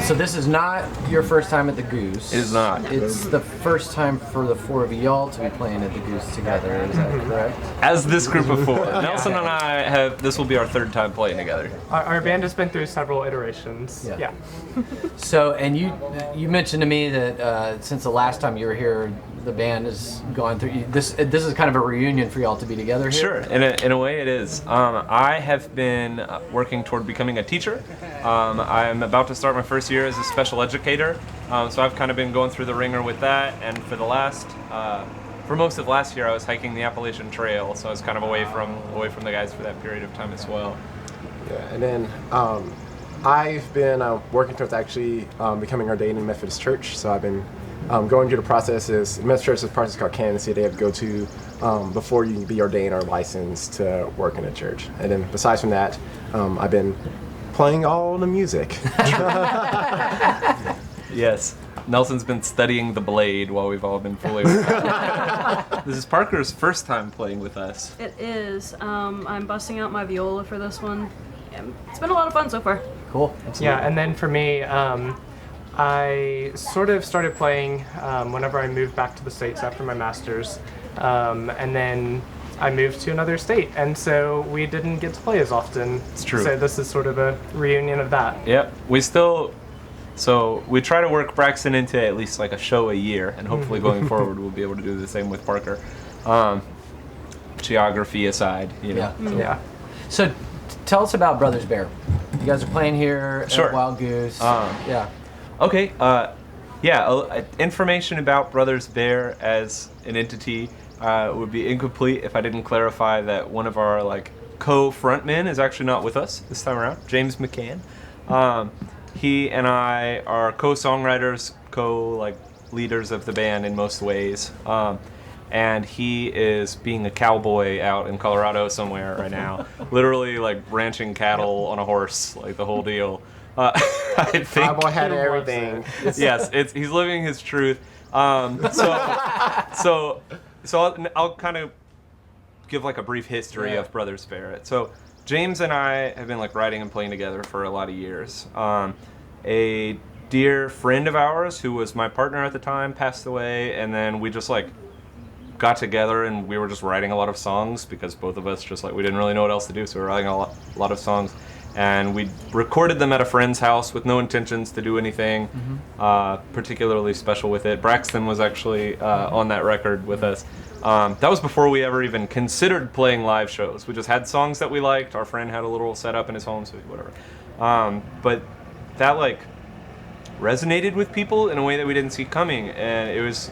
So this is not your first time at the Goose. It is not. It's the first time for the four of y'all to be playing at the Goose together. Is that correct? As this group of four, Nelson and I this will be our third time playing together. Our band has been through several iterations. Yeah. So, and you mentioned to me that since the last time you were here, the band has gone through. This is kind of a reunion for y'all to be together here. Sure, in a way it is. I have been working toward becoming a teacher. I'm about to start my first year as a special educator, so I've kind of been going through the ringer with that. And for most of last year, I was hiking the Appalachian Trail, so I was kind of away from the guys for that period of time as well. Yeah, and then I've been working towards actually becoming ordained in Methodist Church. So I've been going through the processes. Methodist Church is a process called candidacy they have to go to before you can be ordained or licensed to work in a church. And then besides from that, I've been playing all the music. Yes. Nelson's been studying the blade while we've all been fooling with it. This is Parker's first time playing with us. It is. I'm busting out my viola for this one. It's been a lot of fun so far. Cool. Yeah, and then for me, I sort of started playing whenever I moved back to the States after my master's. And then I moved to another state, and so we didn't get to play as often. It's true. So this is sort of a reunion of that. Yep. So we try to work Braxton into at least like a show a year, and hopefully going forward we'll be able to do the same with Parker. Geography aside, you know. Yeah. So tell us about Brothers Bear. You guys are playing here Sure. at Wild Goose. Okay. Information about Brothers Bear as an entity would be incomplete if I didn't clarify that one of our co-frontmen is actually not with us this time around, James McCann. He and I are co-songwriters, leaders of the band in most ways. And he is being a cowboy out in Colorado somewhere right now, literally ranching cattle on a horse, the whole deal. I think Cowboy had everything. Yes, he's living his truth. So I'll kind of give a brief history of Brothers Bear. So James and I have been writing and playing together for a lot of years. A dear friend of ours who was my partner at the time passed away, and then we just got together and we were just writing a lot of songs because both of us just we didn't really know what else to do, so we were writing a lot of songs. And we recorded them at a friend's house with no intentions to do anything particularly special with it. Braxton was actually on that record with us. That was before we ever even considered playing live shows. We just had songs that we liked. Our friend had a little setup in his home, so whatever. But that resonated with people in a way that we didn't see coming, and it was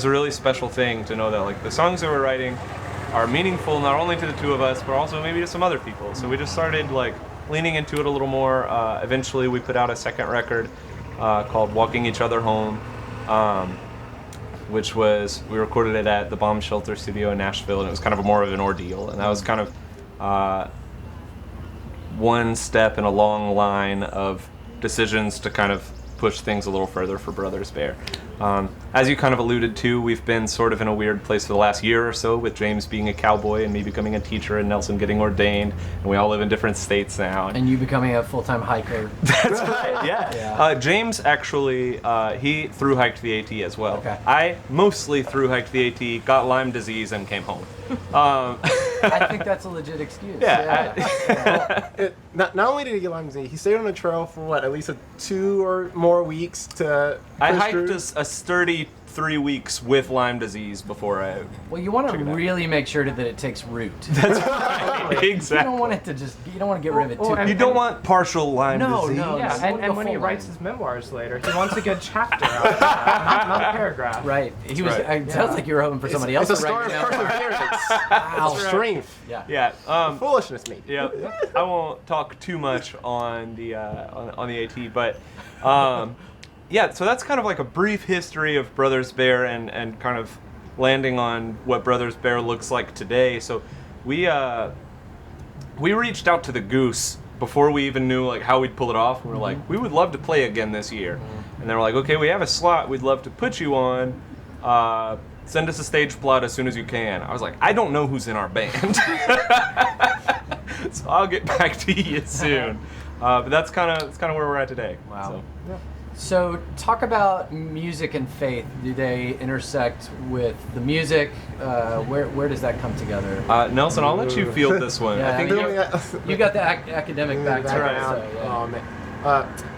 a really special thing to know that the songs that we're writing are meaningful not only to the two of us, but also maybe to some other people. So we just started leaning into it a little more. Eventually we put out a second record called Walking Each Other Home, which we recorded it at the Bomb Shelter studio in Nashville, and it was kind of more of an ordeal. And that was kind of one step in a long line of decisions to kind of push things a little further for Brothers Bear. As you kind of alluded to, we've been sort of in a weird place for the last year or so, with James being a cowboy and me becoming a teacher and Nelson getting ordained, and we all live in different states now. And you becoming a full-time hiker. That's right, yeah. James actually, he thru-hiked the AT as well. Okay. I mostly thru-hiked the AT, got Lyme disease, and came home. I think that's a legit excuse. Not only did he get Lyme disease, he stayed on the trail for at least 2 or more weeks to. I hiked a sturdy 3 weeks with Lyme disease before I. Well, you want to really make sure that it takes root. That's right. Exactly. You don't want it to you don't want to get rid of it too. You don't want partial Lyme disease. No. Yeah, and when he writes his memoirs later, he wants a good chapter out of that, not a paragraph. Right. He was. right. It sounds like you were hoping for somebody else It's to a write story it of down. perseverance. Wow. Strength. Yeah. Foolishness, maybe. Yeah. I won't talk too much on the AT, but yeah. So that's kind of a brief history of Brothers Bear and kind of landing on what Brothers Bear looks like today. So we reached out to the Goose before we even knew how we'd pull it off. We were we would love to play again this year, and they were okay, we have a slot we'd love to put you on. Send us a stage plot as soon as you can. I was I don't know who's in our band. So I'll get back to you soon. But that's kind of where we're at today. Wow. So. So talk about music and faith. Do they intersect with the music? Where does that come together? Nelson, I'll let you field this one. Yeah, I think you got the academic background. So, yeah. Oh man.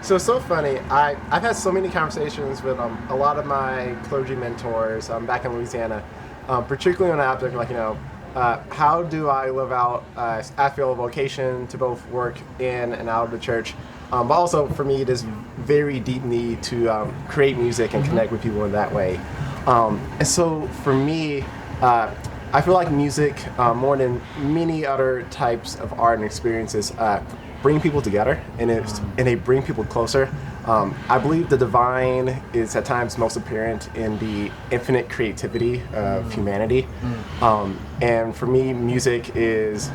So it's so funny. I've had so many conversations with a lot of my clergy mentors back in Louisiana, particularly on the aspect like how do I live out? I feel a vocation to both work in and out of the church, but also for me, it is very deep need to create music and connect with people in that way. And so for me, I feel like music, more than many other types of art and experiences, bring people together and they bring people closer. I believe the divine is at times most apparent in the infinite creativity of humanity. And for me, music is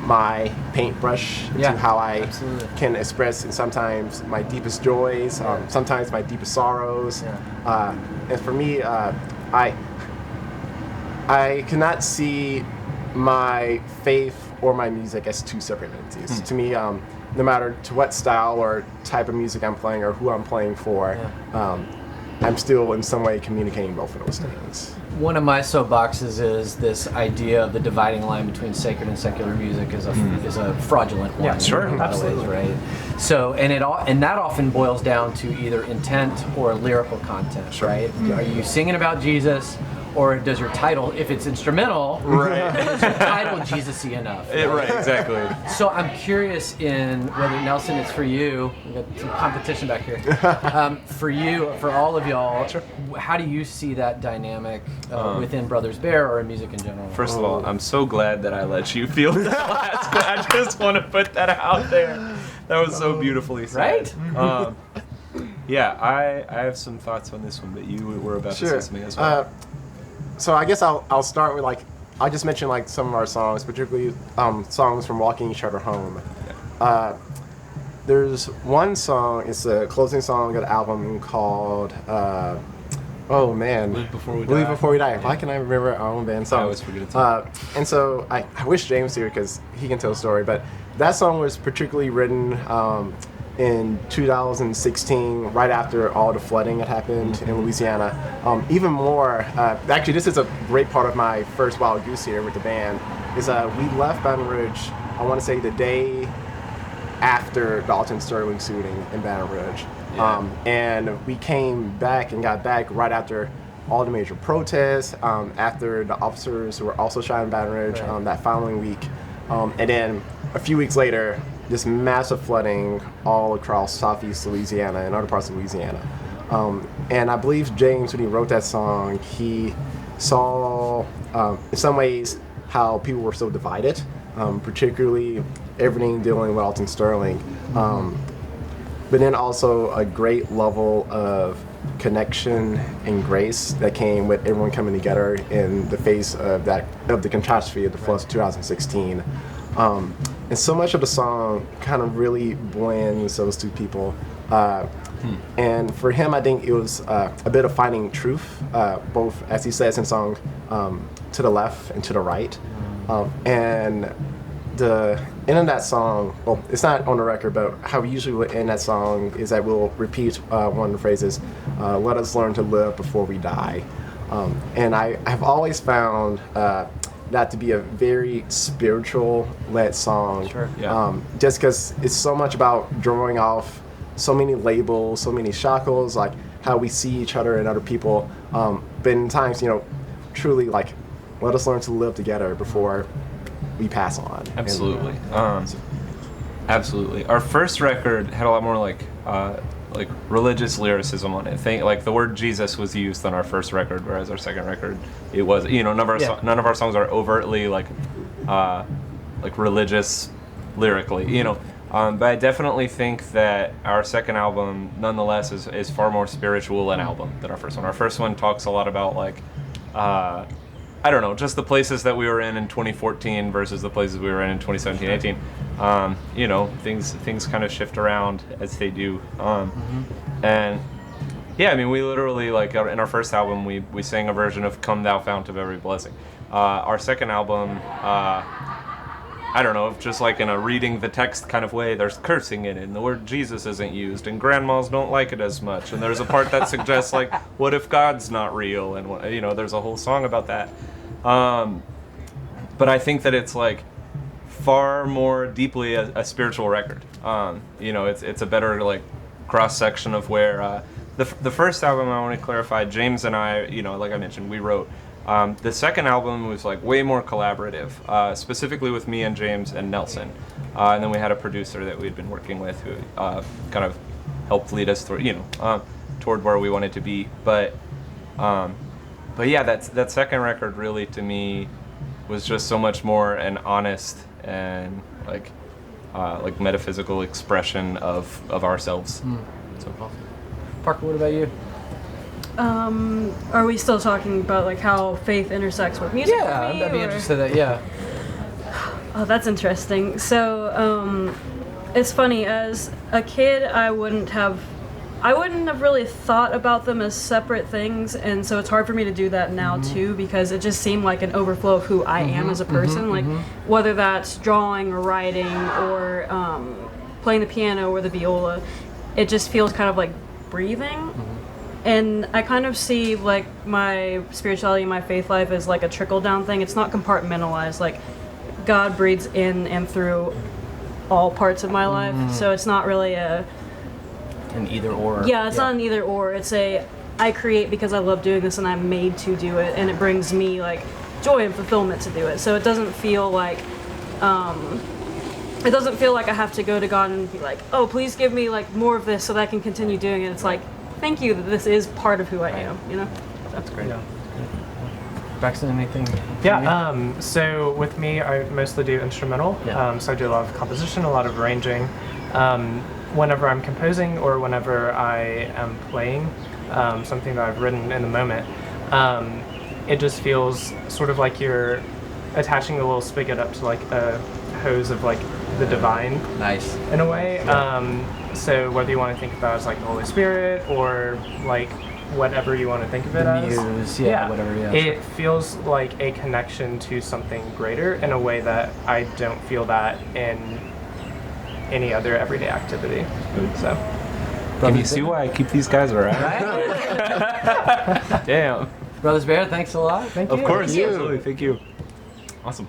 my paintbrush to how I can express sometimes my deepest joys, sometimes my deepest sorrows. And for me, I cannot see my faith or my music as two separate entities. To me, no matter to what style or type of music I'm playing or who I'm playing for, I'm still in some way communicating both of those things. One of my soapboxes is this idea of the dividing line between sacred and secular music is a fraudulent one. Yeah, sure, in a lot of ways, right? So, and that often boils down to either intent or lyrical content, right? Are you singing about Jesus? Or does your title, if it's instrumental, is your title Jesus-y enough? Right, exactly. So I'm curious in whether, Nelson, it's for you. We got some competition back here. For you, for all of y'all, how do you see that dynamic within Brothers Bear or in music in general? First of all, I'm so glad that I let you field that last one. I just want to put that out there. That was so beautifully said. Right? Yeah, I have some thoughts on this one, but you were about to say something as well. So I guess I'll start with I'll just mention some of our songs, particularly songs from Walking Each Other Home. There's one song, it's a closing song of the album called Live Before We Believe Die. Before We Die. Why can I remember our own band song? I always forget it too. And so I wish James was here because he can tell the story, but that song was particularly written in 2016, right after all the flooding that happened in Louisiana. Even more, actually this is a great part of my first Wild Goose here with the band, is we left Baton Rouge, I want to say the day after the Alton Sterling shooting in Baton Rouge. And we came back and got back right after all the major protests, after the officers who were also shot in Baton Rouge that following week. And then a few weeks later, this massive flooding all across southeast Louisiana and other parts of Louisiana. And I believe James, when he wrote that song, he saw, in some ways, how people were so divided, particularly everything dealing with Alton Sterling. But then also a great level of connection and grace that came with everyone coming together in the face of the catastrophe of the floods of 2016. And so much of the song kind of really blends those two people. And for him, I think it was a bit of finding truth, both, as he says in the song, to the left and to the right. And the end of that song, well, it's not on the record, but how we usually would end that song is that we'll repeat one of the phrases, let us learn to live before we die. And I've always found that to be a very spiritual-led song. Just because it's so much about drawing off so many labels, so many shackles, like how we see each other and other people. But in times, truly let us learn to live together before we pass on. Absolutely. Absolutely. Our first record had a lot more like religious lyricism on it. The word Jesus was used on our first record, whereas our second record, it was, none of our songs are overtly like religious lyrically, but I definitely think that our second album, nonetheless, is far more spiritual an album than our first one. Our first one talks a lot about I don't know, just the places that we were in 2014 versus the places we were in 2017, 18. Things kind of shift around as they do. And yeah, I mean, we literally, in our first album, we sang a version of Come Thou Fount of Every Blessing. Our second album, I don't know, just like in a reading the text kind of way, there's cursing in it, and the word Jesus isn't used, and grandmas don't like it as much, and there's a part that suggests like, what if God's not real, and there's a whole song about that. But I think that it's like far more deeply a spiritual record. It's a better like cross section of where the first album, I want to clarify, James and I, like I mentioned, we wrote. The second album was like way more collaborative, specifically with me and James and Nelson, and then we had a producer that we'd been working with who kind of helped lead us through, toward where we wanted to be. But yeah, that second record really to me was just so much more an honest and like metaphysical expression of ourselves. So Parker, what about you? Are we still talking about like how faith intersects with music? Yeah, for me, I'd be or? interested in that. Yeah. Oh, that's interesting. So, it's funny. As a kid, I wouldn't have really thought about them as separate things, and so it's hard for me to do that now too, because it just seemed like an overflow of who I am as a person. Whether that's drawing or writing or playing the piano or the viola, it just feels kind of like breathing. And I kind of see like my spirituality, my faith life as like a trickle down thing. It's not compartmentalized. Like God breathes in and through all parts of my life. So it's not really an either or. Yeah, it's not an either or. It's I create because I love doing this and I'm made to do it, and it brings me like joy and fulfillment to do it. So it doesn't feel like I have to go to God and be like, oh, please give me like more of this so that I can continue doing it. It's like, thank you that this is part of who I am, That's great. Yeah. Braxton, anything? Yeah, so with me, I mostly do instrumental. Yeah. So I do a lot of composition, a lot of arranging. Whenever I'm composing or whenever I am playing something that I've written in the moment, it just feels sort of like you're attaching a little spigot up to like a hose of like the divine. Nice. In a way. So whether you want to think about it as like the Holy Spirit or like whatever you want to think of it as. Muse, whatever, yeah. It feels like a connection to something greater in a way that I don't feel that in any other everyday activity. So. Can you see why I keep these guys around? Damn. Brothers Bear, thanks a lot. Thank you. Of course, absolutely. Thank you. Awesome.